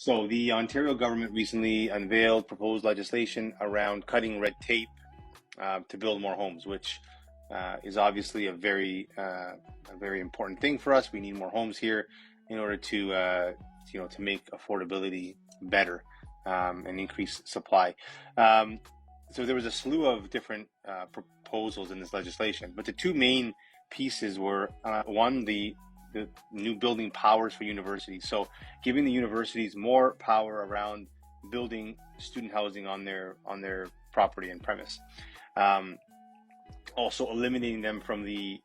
So the Ontario government recently unveiled proposed legislation around cutting red tape to build more homes, which is obviously a very important thing for us. We need more homes here in order to to make affordability better and increase supply. Um, so there was a slew of different proposals in this legislation, but the two main pieces were one, the new building powers for universities. So giving the universities more power around building student housing on their property and premise. Um, Also eliminating them from the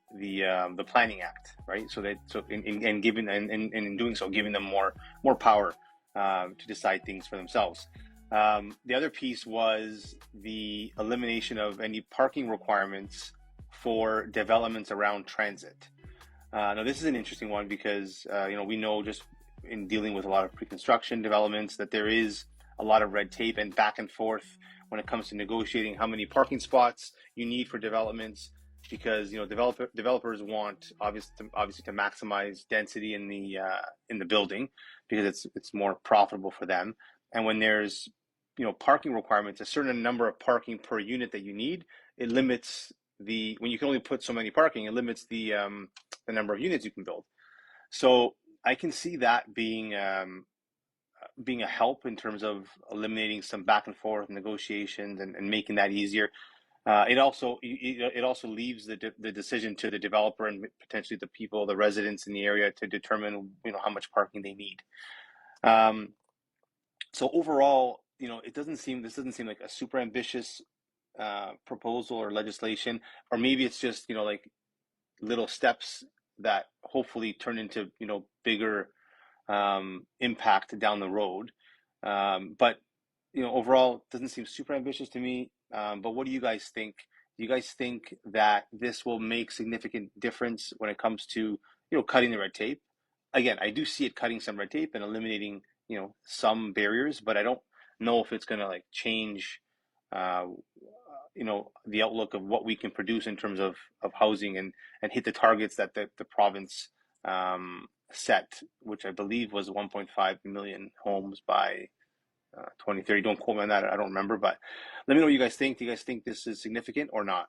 Planning Act, right? So that and giving and in doing so, giving them more power to decide things for themselves. The other piece was the elimination of any parking requirements for developments around transit. Now, this is an interesting one because we know just in dealing with a lot of pre-construction developments that there is a lot of red tape and back and forth when it comes to negotiating how many parking spots you need for developments, because developers want obviously to maximize density in the building because it's more profitable for them. And when there's parking requirements, a certain number of parking per unit that you need, it limits the when you can only put so many parking, it limits the number of units you can build. So I can see that being a help in terms of eliminating some back and forth negotiations and making that easier. It also leaves the decision to the developer and potentially the people, the residents in the area, to determine how much parking they need. Um, so overall, this doesn't seem like a super ambitious proposal or legislation, or maybe it's just like little steps that hopefully turn into bigger impact down the road. But overall, it doesn't seem super ambitious to me. But what do you guys think? Do you guys think that this will make significant difference when it comes to cutting the red tape? Again, I do see it cutting some red tape and eliminating some barriers, but I don't know if it's going to like change uh, the outlook of what we can produce in terms of housing and hit the targets that the province set, which I believe was 1.5 million homes by 2030. Don't quote me on that. I don't remember, but let me know what you guys think. Do you guys think this is significant or not?